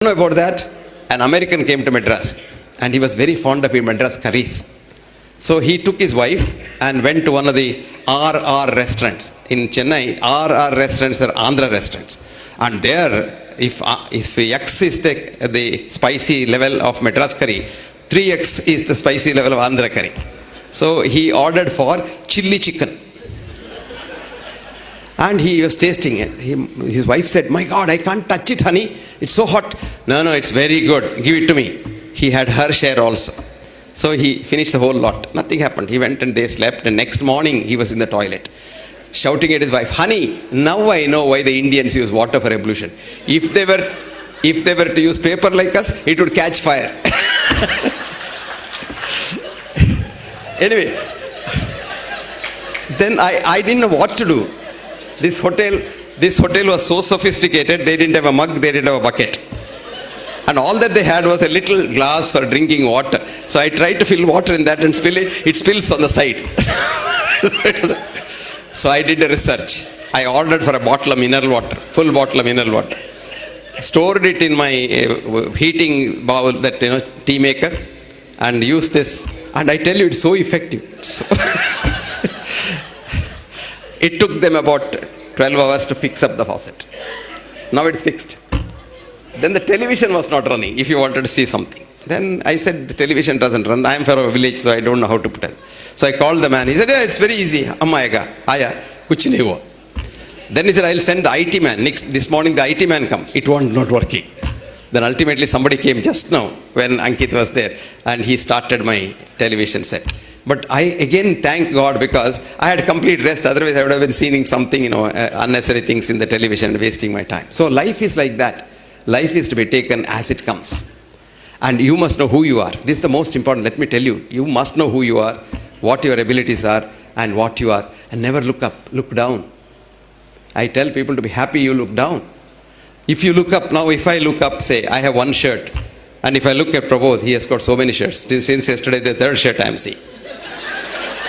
Know about that? An American came to Madras and he was very fond of Madras curries. So he took his wife and went to one of the RR restaurants. In Chennai, RR restaurants are Andhra restaurants. And there, if X is the spicy level of Madras curry, 3X is the spicy level of Andhra curry. So he ordered for chili chicken. And he was tasting it. His wife said, "My God, I can't touch it, honey. It's so hot." No, it's very good. Give it to me. He had her share also. So he finished the whole lot. Nothing happened. He went and they slept. And next morning, he was in the toilet, shouting at his wife, "Honey, now I know why the Indians use water for ablution. If they were to use paper like us, it would catch fire." Anyway, then I didn't know what to do. This hotel was so sophisticated, they didn't have a mug, they didn't have a bucket. And all that they had was a little glass for drinking water. So I tried to fill water in that and spill it. It spills on the side. So I did a research. I ordered for a bottle of mineral water, full bottle of mineral water. Stored it in my heating bowl, that tea maker, and used this. And I tell you, it's so effective. So it took them about 12 hours to fix up the faucet. Now it's fixed. Then the television was not running if you wanted to see something. Then I said, the television doesn't run. I am from a village, so I don't know how to put it. So I called the man. He said, "Yeah, it's very easy. Ammayega, aya, kuch nahi hua." Then he said, "I'll send the IT man." This morning the IT man come. It was not working. Then ultimately somebody came just now when Ankit was there and he started my television set. But I again thank God because I had complete rest. Otherwise I would have been seeing something, unnecessary things in the television and wasting my time. So life is like that. Life is to be taken as it comes. And you must know who you are. This is the most important. Let me tell you. You must know who you are, what your abilities are, and what you are. And never look up, look down. I tell people to be happy you look down. If you look up now, if I look up, say, I have one shirt. And if I look at Prabodh, he has got so many shirts. Since yesterday, the third shirt I am seeing.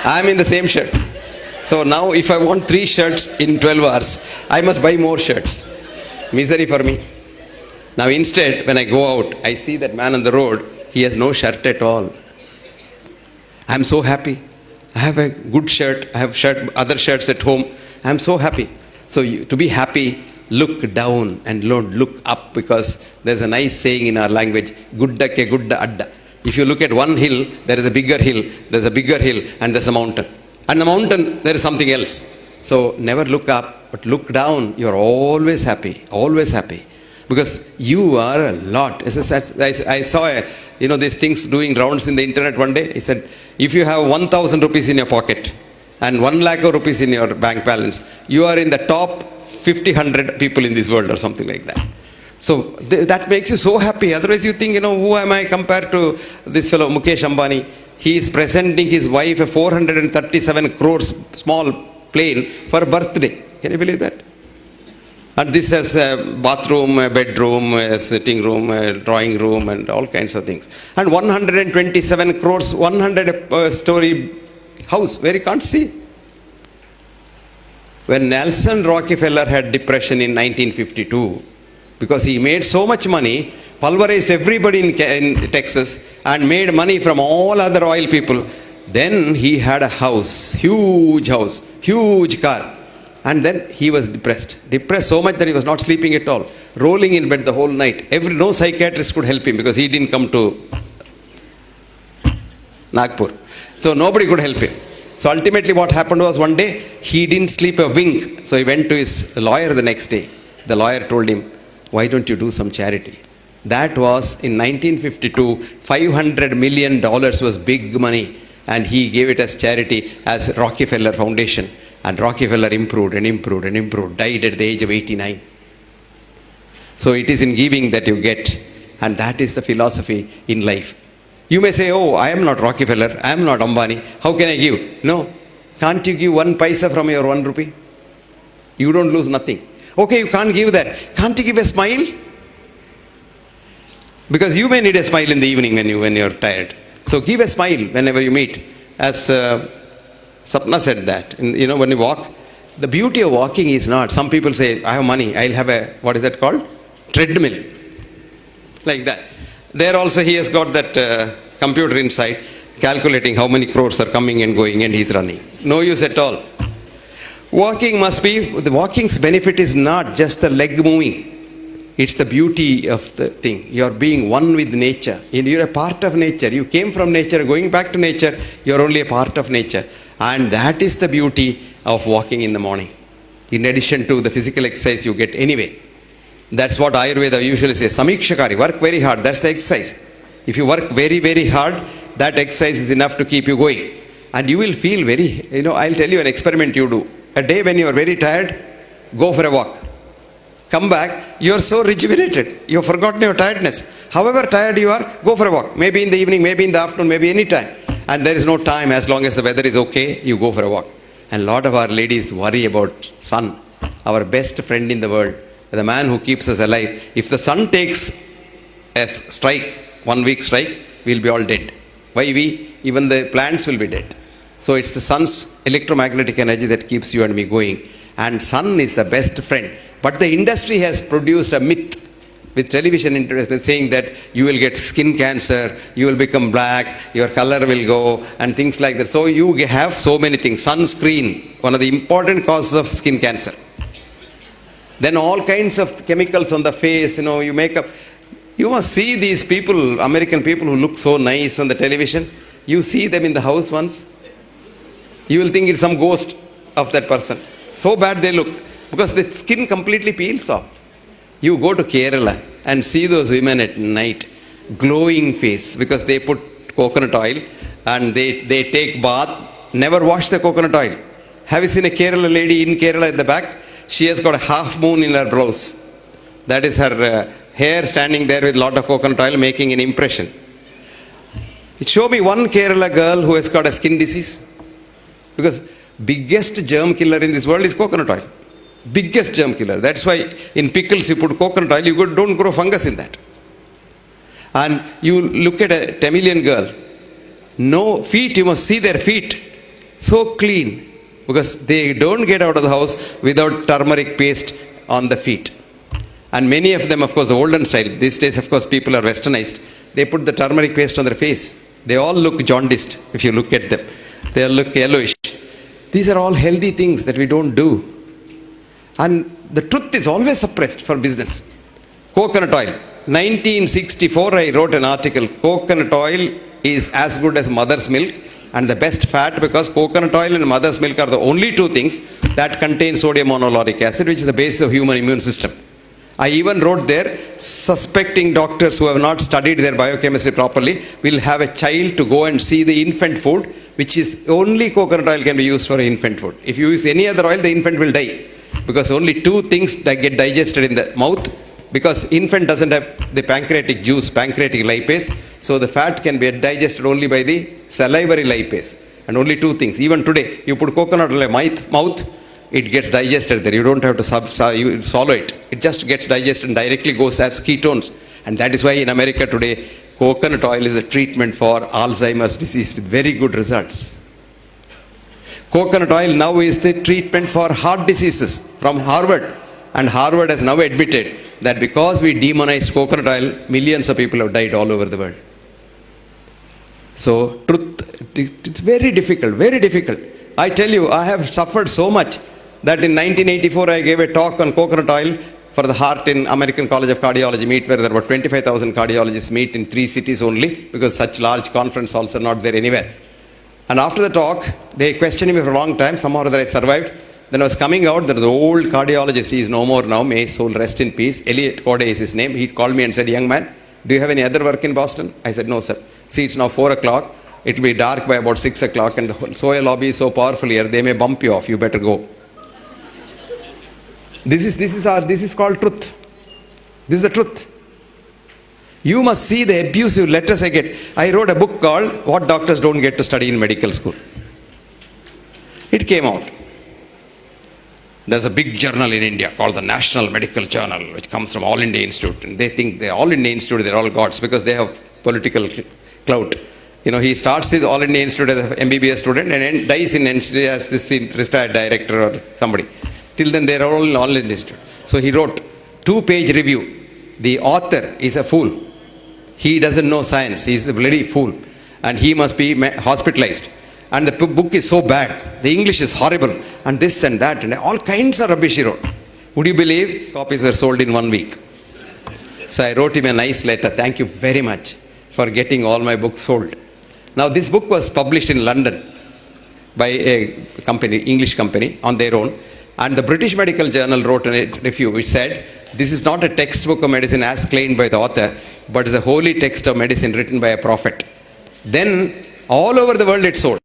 I am in the same shirt. So now if I want 3 shirts in 12 hours, I must buy more shirts. Misery for me. Now instead, when I go out, I see that man on the road, he has no shirt at all. I am so happy. I have a good shirt. I have other shirts at home. I am so happy. So to be happy, look down and don't look up, because there's a nice saying in our language, "Gudda ke gudda adda." If you look at one hill, there is a bigger hill, there's a bigger hill, and there's a mountain. And the mountain, there is something else. So never look up, but look down. You're always happy, always happy. Because you are a lot. I saw these things doing rounds in the internet one day. He said, if you have 1,000 rupees in your pocket and 1 lakh of rupees in your bank balance, you are in the top 100 people in this world or something like that. So that makes you so happy. Otherwise you think, who am I compared to this fellow Mukesh Ambani? He is presenting his wife a 437 crores small plane for a birthday. Can you believe that? And this has a bathroom, a bedroom, a sitting room, a drawing room, and all kinds of things. And 127 crores, 100-story house where you can't see. When Nelson Rockefeller had depression in 1952, because he made so much money, pulverized everybody in Texas, and made money from all other oil people, then he had a house, huge car. And then he was depressed so much that he was not sleeping at all, rolling in bed the whole night. No psychiatrist could help him because he didn't come to Nagpur. So nobody could help him. So ultimately what happened was, one day he didn't sleep a wink. So he went to his lawyer the next day. The lawyer told him, "Why don't you do some charity?" That was in 1952, $500 million was big money. And he gave it as charity as Rockefeller Foundation. And Rockefeller improved and improved and improved, died at the age of 89. So it is in giving that you get, and that is the philosophy in life. You may say, "Oh, I am not Rockefeller, I am not Ambani, how can I give?" No. Can't you give 1 paisa from your 1 rupee? You don't lose nothing. Okay, you can't give that. Can't you give a smile? Because you may need a smile in the evening when you're tired. So give a smile whenever you meet. As Sapna said that, when you walk, the beauty of walking is not, some people say, "I have money, I'll have a," what is that called? Treadmill. like that. There also he has got that computer inside, calculating how many crores are coming and going, and he's running. No use at all. Walking must be, the walking's benefit is not just the leg moving. It's the beauty of the thing. You're being one with nature. You're a part of nature. You came from nature, going back to nature, you're only a part of nature. And that is the beauty of walking in the morning. In addition to the physical exercise you get anyway. That's what Ayurveda usually says. Samikshakari, work very hard. That's the exercise. If you work very, very hard, that exercise is enough to keep you going. And you will feel very, I'll tell you an experiment you do. A day when you are very tired, go for a walk. Come back, you are so rejuvenated. You have forgotten your tiredness. However tired you are, go for a walk. Maybe in the evening, maybe in the afternoon, maybe any time. And there is no time. As long as the weather is okay, you go for a walk. And a lot of our ladies worry about sun, our best friend in the world, the man who keeps us alive. If the sun takes a strike, 1 week strike, we'll be all dead. Why we? Even the plants will be dead. So it's the sun's electromagnetic energy that keeps you and me going. And sun is the best friend. But the industry has produced a myth with television interest saying that you will get skin cancer, you will become black, your color will go, and things like that. So you have so many things. Sunscreen, one of the important causes of skin cancer. Then all kinds of chemicals on the face, you make up. You must see these people, American people who look so nice on the television. You see them in the house once, you will think it's some ghost of that person. So bad they look, because the skin completely peels off. You go to Kerala and see those women at night, glowing face, because they put coconut oil and they take bath, never wash the coconut oil. Have you seen a Kerala lady in Kerala at the back? She has got a half moon in her brows. That is her hair standing there with a lot of coconut oil making an impression. Show me one Kerala girl who has got a skin disease. Because biggest germ killer in this world is coconut oil. Biggest germ killer. That's why in pickles you put coconut oil, you don't grow fungus in that. And you look at a Tamilian girl, no feet, you must see their feet. So clean. Because they don't get out of the house without turmeric paste on the feet. And many of them, of course, the olden style. These days, of course, people are westernized. They put the turmeric paste on their face. They all look jaundiced if you look at them. They all look yellowish. These are all healthy things that we don't do. And the truth is always suppressed for business. Coconut oil. 1964, I wrote an article. Coconut oil is as good as mother's milk and the best fat, because coconut oil and mother's milk are the only two things that contain sodium monolauric acid, which is the basis of human immune system. I even wrote there, suspecting doctors who have not studied their biochemistry properly will have a child to go and see the infant food, which is only coconut oil can be used for infant food. If you use any other oil, the infant will die. Because only two things that get digested in the mouth, because infant doesn't have the pancreatic juice, pancreatic lipase, so the fat can be digested only by the salivary lipase. And only two things. Even today, you put coconut oil in the mouth, it gets digested there. You don't have to swallow it. It just gets digested and directly goes as ketones. And that is why in America today, coconut oil is a treatment for Alzheimer's disease with very good results. Coconut oil now is the treatment for heart diseases from Harvard. And Harvard has now admitted that because we demonized coconut oil, millions of people have died all over the world. So, truth, it's very difficult, very difficult. I tell you, I have suffered so much that in 1984 I gave a talk on coconut oil for the heart in American College of Cardiology meet, where there were 25,000 cardiologists meet in 3 cities only, because such large conference halls are not there anywhere. And after the talk, they questioned me for a long time. Somehow or other I survived. Then I was coming out, there was an old cardiologist, he is no more now, may his soul rest in peace. Elliot Corday is his name. He called me and said, "Young man, do you have any other work in Boston?" I said, "No, sir. See, it's now 4 o'clock. It will be dark by about 6 o'clock, and the soil lobby is so powerful here, they may bump you off. You better go." This is called truth. This is the truth. You must see the abusive letters I get. I wrote a book called What Doctors Don't Get to Study in Medical School. It came out. There's a big journal in India called the National Medical Journal, which comes from All India Institute. And they think they're All India Institute, they're all gods, because they have political clout. He starts the All India Institute as an MBBS student and dies in NCD as this retired director or somebody. Till then, they're all in All India Institute. So he wrote 2-page review. The author is a fool. He doesn't know science. He's a bloody fool. And he must be hospitalized. And the book is so bad. The English is horrible. And this and that. And all kinds of rubbish he wrote. Would you believe? Copies were sold in 1 week. So I wrote him a nice letter. Thank you very much for getting all my books sold. Now this book was published in London by a company, English company, on their own. And the British Medical Journal wrote a review which said, this is not a textbook of medicine as claimed by the author, but is a holy text of medicine written by a prophet. Then all over the world it sold.